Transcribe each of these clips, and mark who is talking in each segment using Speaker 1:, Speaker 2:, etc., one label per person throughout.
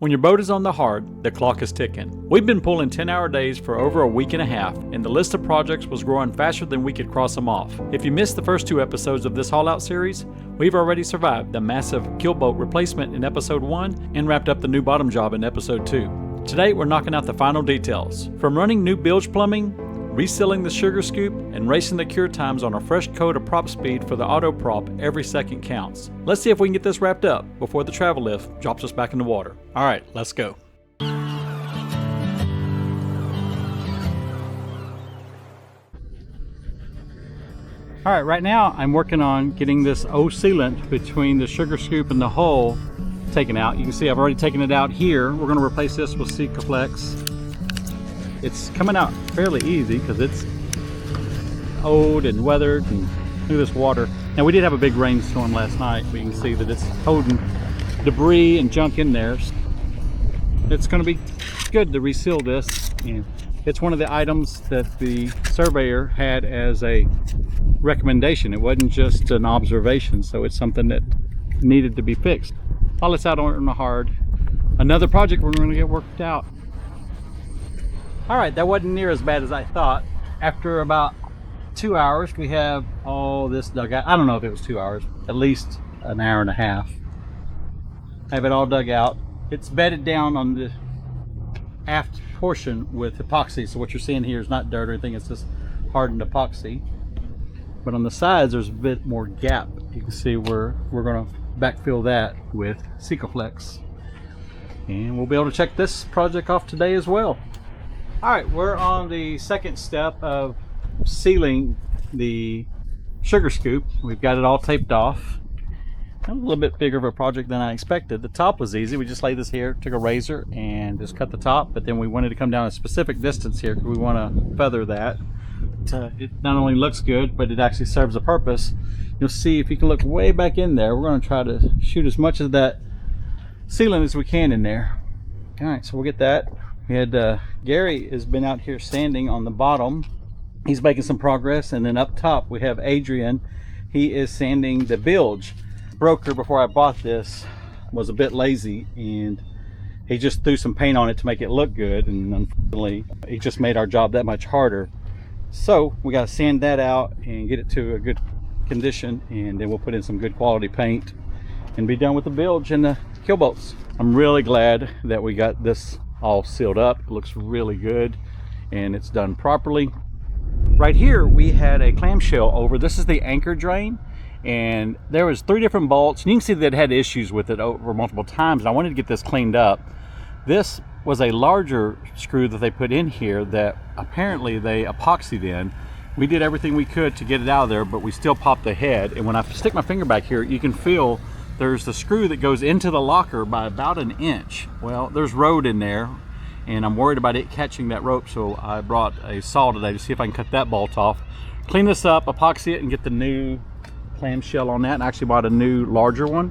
Speaker 1: When your boat is on the hard, the clock is ticking. We've been pulling 10-hour days for over a week and a half, and the list of projects was growing faster than we could cross them off. If you missed the first 2 episodes of this haul-out series, we've already survived the massive keel boat replacement in episode 1 and wrapped up the new bottom job in episode 2. Today, we're knocking out the final details. From running new bilge plumbing, resealing the sugar scoop, and racing the cure times on a fresh coat of PropSpeed for the Autoprop, every second counts. Let's see if we can get this wrapped up before the travel lift drops us back in the water. All right, let's go. All right, right now I'm working on getting this old sealant between the sugar scoop and the hull taken out. You can see I've already taken it out here. We're going to replace this with Sikaflex. It's coming out fairly easy because it's old and weathered, and look at this water. Now we did have a big rainstorm last night, but you can see that it's holding debris and junk in there. It's going to be good to reseal this, and it's one of the items that the surveyor had as a recommendation. It wasn't just an observation, so it's something that needed to be fixed. While it's out on the hard, another project we're going to get worked out. All right, that wasn't near as bad as I thought. After about 2 hours, we have all this dug out. I don't know if it was 2 hours, at least an hour and a half. I have it all dug out. It's bedded down on the aft portion with epoxy. So what you're seeing here is not dirt or anything, it's just hardened epoxy. But on the sides, there's a bit more gap. You can see where we're gonna backfill that with Sikaflex. And we'll be able to check this project off today as well. All right, we're on the second step of sealing the sugar scoop. We've got it all taped off. A little bit bigger of a project than I expected. The top was easy. We just laid this here, took a razor and just cut the top, but then we wanted to come down a specific distance here because we want to feather that. It not only looks good, but it actually serves a purpose. You'll see if you can look way back in there, we're going to try to shoot as much of that sealant as we can in there. All right, so we'll get that. We had Gary has been out here sanding on the bottom. He's making some progress, and then up top we have Adrian. He is sanding the bilge. Broker, before I bought this, was a bit lazy, and he just threw some paint on it to make it look good, and unfortunately it just made our job that much harder. So we got to sand that out and get it to a good condition, and then we'll put in some good quality paint and be done with the bilge and the keel boats. I'm really glad that we got this all sealed up. It looks really good and it's done properly. Right here we had a clamshell over. This is the anchor drain, and there was 3 different bolts, and you can see that it had issues with it over multiple times, and I wanted to get this cleaned up. This was a larger screw that they put in here that apparently they epoxied in. We did everything we could to get it out of there, but we still popped the head, and when I stick my finger back here, you can feel there's the screw that goes into the locker by about 1 inch. Well, there's road in there, and I'm worried about it catching that rope, so I brought a saw today to see if I can cut that bolt off, clean this up, epoxy it, and get the new clamshell on that, and I actually bought a new larger one.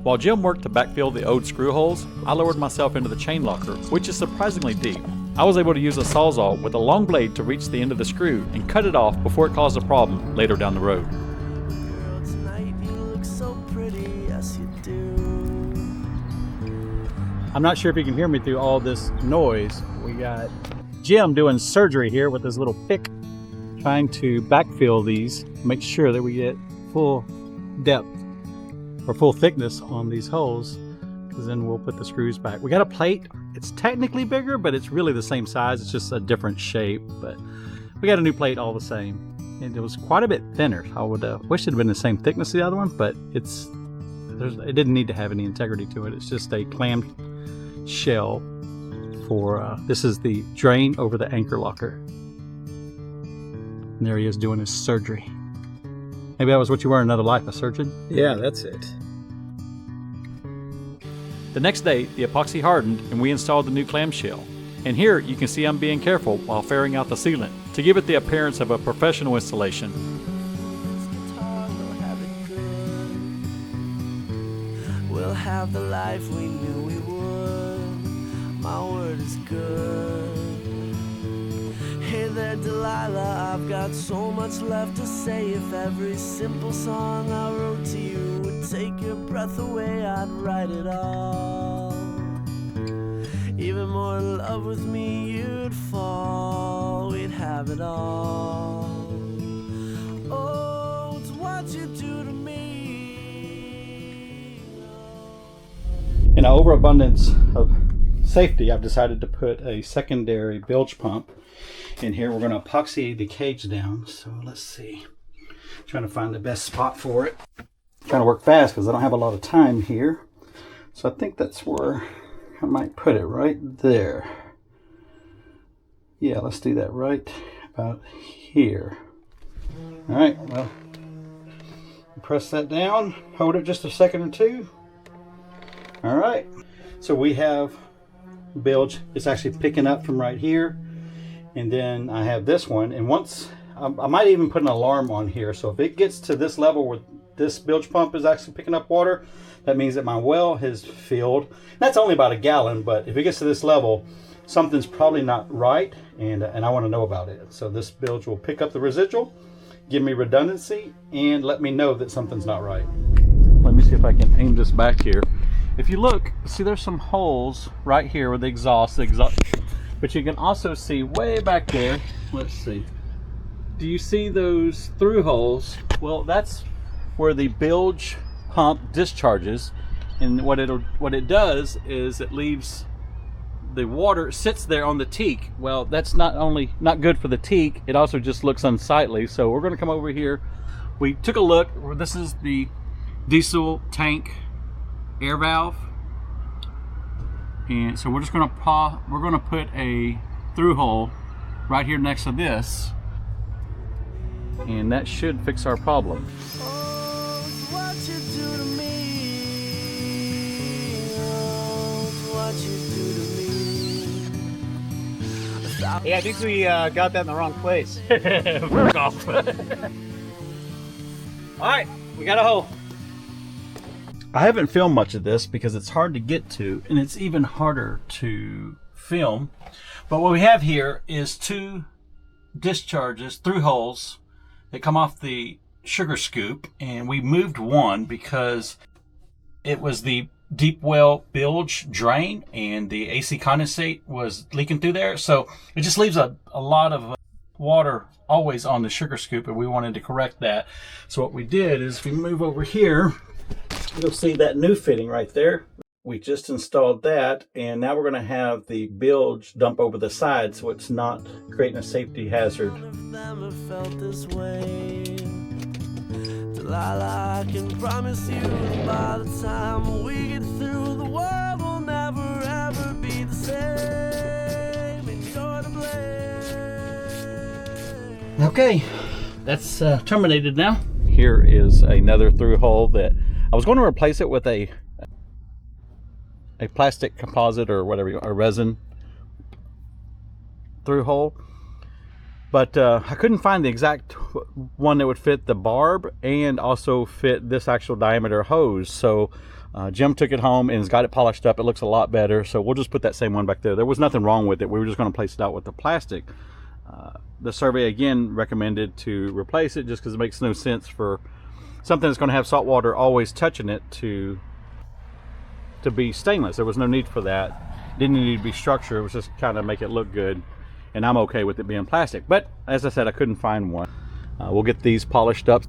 Speaker 1: While Jim worked to backfill the old screw holes, I lowered myself into the chain locker, which is surprisingly deep. I was able to use a sawzall with a long blade to reach the end of the screw and cut it off before it caused a problem later down the road. I'm not sure if you can hear me through all this noise. We got Jim doing surgery here with his little pick, trying to backfill these, make sure that we get full depth or full thickness on these holes, because then we'll put the screws back. We got a plate. It's technically bigger, but it's really the same size. It's just a different shape, but we got a new plate all the same. And it was quite a bit thinner. I would wish it had been the same thickness as the other one, but it didn't need to have any integrity to it. It's just a clam shell for this is the drain over the anchor locker. And there he is doing his surgery. Maybe that was what you were in another life, a surgeon?
Speaker 2: Yeah, that's it.
Speaker 1: The next day, the epoxy hardened and we installed the new clamshell. And here you can see I'm being careful while ferrying out the sealant to give it the appearance of a professional installation. We'll have the life we knew we would. My word is good. Hey there, Delilah, I've got so much left to say. If every simple song I wrote to you would take your breath away, I'd write it all.
Speaker 2: you're more in love with me, you'd fall. We'd have it all. Oh, it's what you do to me.
Speaker 1: In an overabundance of safety, I've decided to put a secondary bilge pump in here. We're going to epoxy the cage down. So let's see. Trying to find the best spot for it. Trying to work fast because I don't have a lot of time here. So I think that's where I might put it, right there. Yeah, let's do that right about here. All right, well, press that down, hold it just a second or two. All right, so we have bilge. It's actually picking up from right here. And then I have this one, and once I might even put an alarm on here, so if it gets to this level where this bilge pump is actually picking up water, that means that my well has filled. That's only about a gallon, but if it gets to this level, something's probably not right, and I want to know about it. So this bilge will pick up the residual, give me redundancy, and let me know that something's not right. Let me see if I can aim this back here. If you look, see there's some holes right here with the exhaust, but you can also see way back there. Let's see. Do you see those through holes? Well, that's where the bilge pump discharges, and what it does is it leaves the water, sits there on the teak. Well, that's not only not good for the teak, it also just looks unsightly. So we're going to come over here. We took a look. This is the diesel tank air valve, and so we're just going to put a through hole right here next to this, and that should fix our problem.
Speaker 2: Oh, it's what you do to me. Oh, it's what you do to me.
Speaker 3: Yeah, I think we got that in the wrong place.
Speaker 1: Work off. All right, we got a hole. I haven't filmed much of this because it's hard to get to, and it's even harder to film. But what we have here is two discharges, through holes that come off the sugar scoop, and we moved one because it was the deep well bilge drain and the AC condensate was leaking through there. So it just leaves a lot of water always on the sugar scoop, and we wanted to correct that. So what we did is we move over here. You'll see that new fitting right there. We just installed that, and now we're going to have the bilge dump over the side so it's not creating a safety hazard.
Speaker 2: Never felt this way. Delilah, I can promise you by the time we get through, the world will never ever be the same, and you're to blame.
Speaker 1: Okay, that's terminated now. Here is another through hole that I was going to replace it with a plastic composite or whatever, a resin through hole, but I couldn't find the exact one that would fit the barb and also fit this actual diameter hose. So Jim took it home and has got it polished up. It looks a lot better, so we'll just put that same one back there. There was nothing wrong with it. We were just going to place it out with the plastic. The survey again recommended to replace it just because it makes no sense for something that's going to have salt water always touching it to be stainless. There was no need for that. Didn't need to be structure. It was just kind of make it look good, and I'm okay with it being plastic. But as I said, I couldn't find one. We'll get these polished up.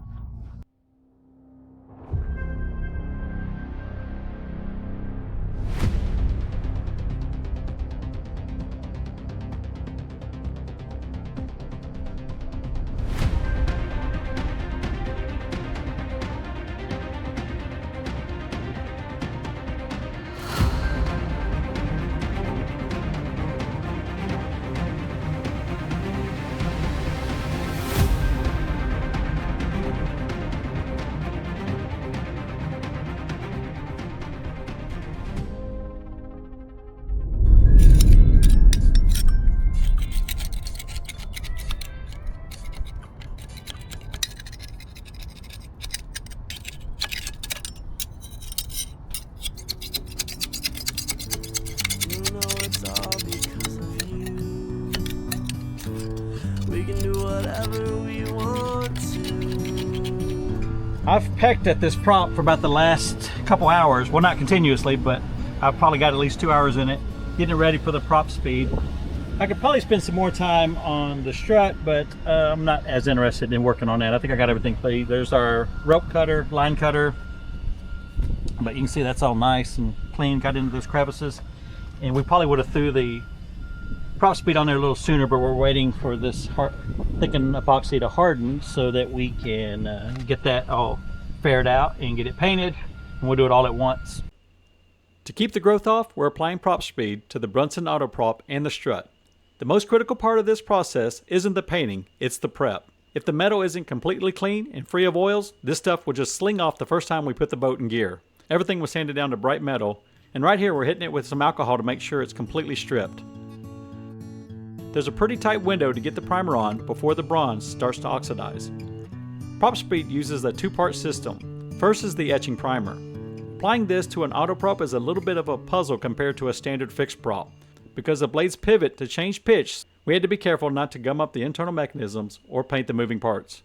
Speaker 1: I've pecked at this prop for about the last couple hours. Well, not continuously, but I've probably got at least 2 hours in it. getting it ready for the PropSpeed. I could probably spend some more time on the strut, but I'm not as interested in working on that. I think I got everything clean. There's our rope cutter, line cutter, but you can see that's all nice and clean, got into those crevices. And we probably would have threw the PropSpeed on there a little sooner, but we're waiting for this thickened epoxy to harden so that we can get that all faired out and get it painted, and we'll do it all at once. To keep the growth off, we're applying PropSpeed to the Bruntons Autoprop and the strut. The most critical part of this process isn't the painting, it's the prep. If the metal isn't completely clean and free of oils, this stuff will just sling off the first time we put the boat in gear. Everything was sanded down to bright metal, and right here we're hitting it with some alcohol to make sure it's completely stripped. There's a pretty tight window to get the primer on before the bronze starts to oxidize. PropSpeed uses a two-part system. First is the etching primer. Applying this to an autoprop is a little bit of a puzzle compared to a standard fixed prop. Because the blades pivot to change pitch, we had to be careful not to gum up the internal mechanisms or paint the moving parts.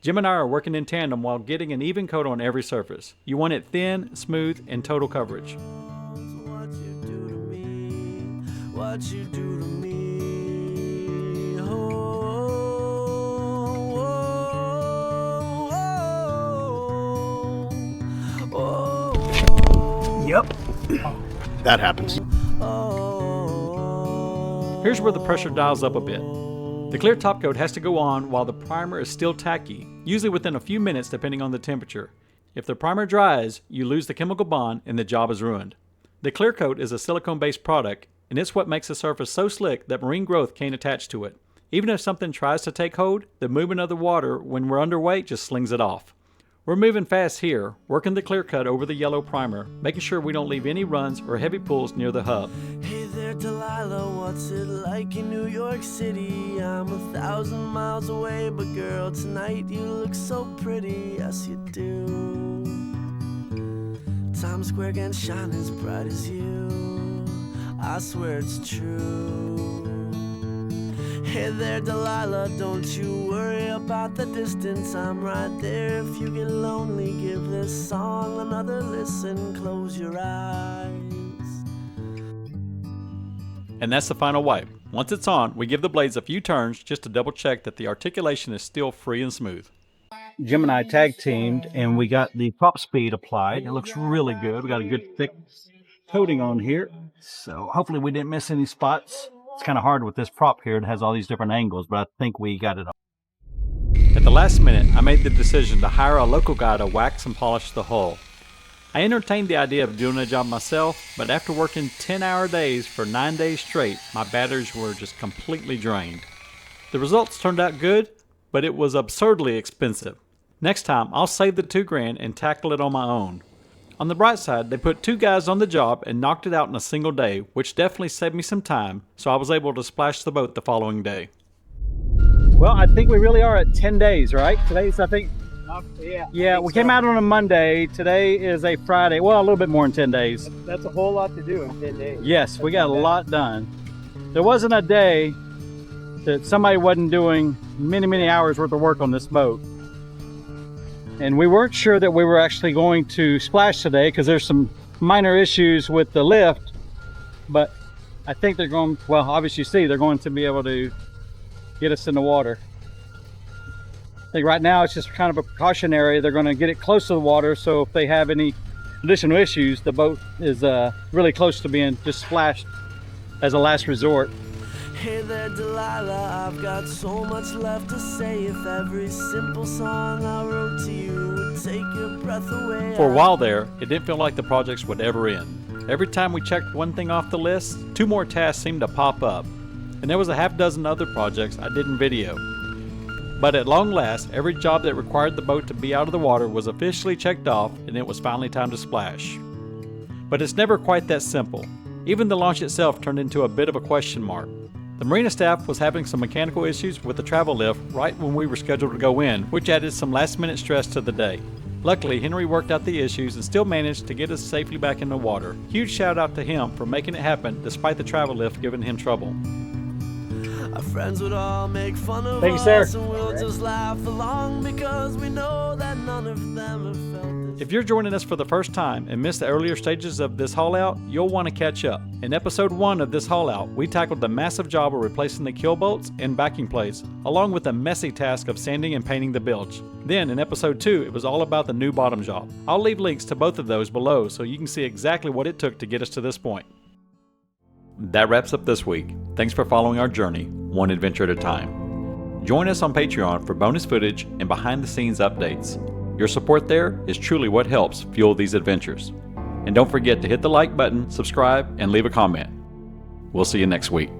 Speaker 1: Jim and I are working in tandem while getting an even coat on every surface. You want it thin, smooth, and total coverage.
Speaker 2: What you do to me, what you do to me.
Speaker 3: Yep. That happens.
Speaker 1: Here's where the pressure dials up a bit. The clear top coat has to go on while the primer is still tacky, usually within a few minutes depending on the temperature. If the primer dries, you lose the chemical bond and the job is ruined. The clear coat is a silicone-based product, and it's what makes the surface so slick that marine growth can't attach to it. Even if something tries to take hold, the movement of the water when we're underweight just slings it off. We're moving fast here, working the clear cut over the yellow primer, making sure we don't leave any runs or heavy pulls near the hub.
Speaker 2: Hey there, Delilah, what's it like in New York City? I'm 1,000 miles away, but girl, tonight you look so pretty, yes you do. Times Square can shine as bright as you, I swear it's true. Hey there, Delilah, don't you worry about the distance, I'm right there. If you get lonely, give this song another listen, close your eyes.
Speaker 1: And that's the final wipe. Once it's on, we give the blades a few turns just to double check that the articulation is still free and smooth. Jim and I tag teamed and we got the PropSpeed applied. It looks really good. We got a good thick coating on here. So hopefully we didn't miss any spots. It's kind of hard with this prop here. It has all these different angles, but I think we got it all. At the last minute, I made the decision to hire a local guy to wax and polish the hull. I entertained the idea of doing the job myself, but after working 10-hour days for 9 days straight, my batteries were just completely drained. The results turned out good, but it was absurdly expensive. Next time, I'll save the $2,000 and tackle it on my own. On the bright side, they put 2 guys on the job and knocked it out in a single day, which definitely saved me some time, so I was able to splash the boat the following day. Well, I think we really are at 10 days, right? Today's, I think... Yeah, we came out on a Monday. Today is a Friday. Well, a little bit more than 10 days.
Speaker 3: That's a whole lot to do in 10 days.
Speaker 1: Yes, we got a lot done. There wasn't a day that somebody wasn't doing many hours worth of work on this boat. And we weren't sure that we were actually going to splash today because there's some minor issues with the lift. But I think they're going, well, obviously you see, they're going to be able to get us in the water. I think right now it's just kind of a precautionary. They're going to get it close to the water, so if they have any additional issues, the boat is really close to being just splashed as a last resort.
Speaker 2: Hey there, Delilah, I've got so much left to say. If every simple song I wrote to you would take your breath away.
Speaker 1: For a while there, it didn't feel like the projects would ever end. Every time we checked one thing off the list, 2 more tasks seemed to pop up. And there was a half dozen other projects I didn't video. But at long last, every job that required the boat to be out of the water was officially checked off, and it was finally time to splash. But it's never quite that simple. Even the launch itself turned into a bit of a question mark. The marina staff was having some mechanical issues with the travel lift right when we were scheduled to go in, which added some last-minute stress to the day. Luckily, Henry worked out the issues and still managed to get us safely back in the water. Huge shout out to him for making it happen despite the travel lift giving him trouble.
Speaker 2: Our friends would all make fun of
Speaker 1: Thank you, sir.
Speaker 2: us, and we'll just laugh along because we know that none of them have felt this.
Speaker 1: If you're joining us for the first time and missed the earlier stages of this haul out, you'll want to catch up. In episode 1 of this haul out, we tackled the massive job of replacing the keel bolts and backing plates, along with the messy task of sanding and painting the bilge. Then in episode 2, it was all about the new bottom job. I'll leave links to both of those below so you can see exactly what it took to get us to this point. That wraps up this week. Thanks for following our journey, one adventure at a time. Join us on Patreon for bonus footage and behind the scenes updates. Your support there is truly what helps fuel these adventures. And don't forget to hit the like button, subscribe, and leave a comment. We'll see you next week.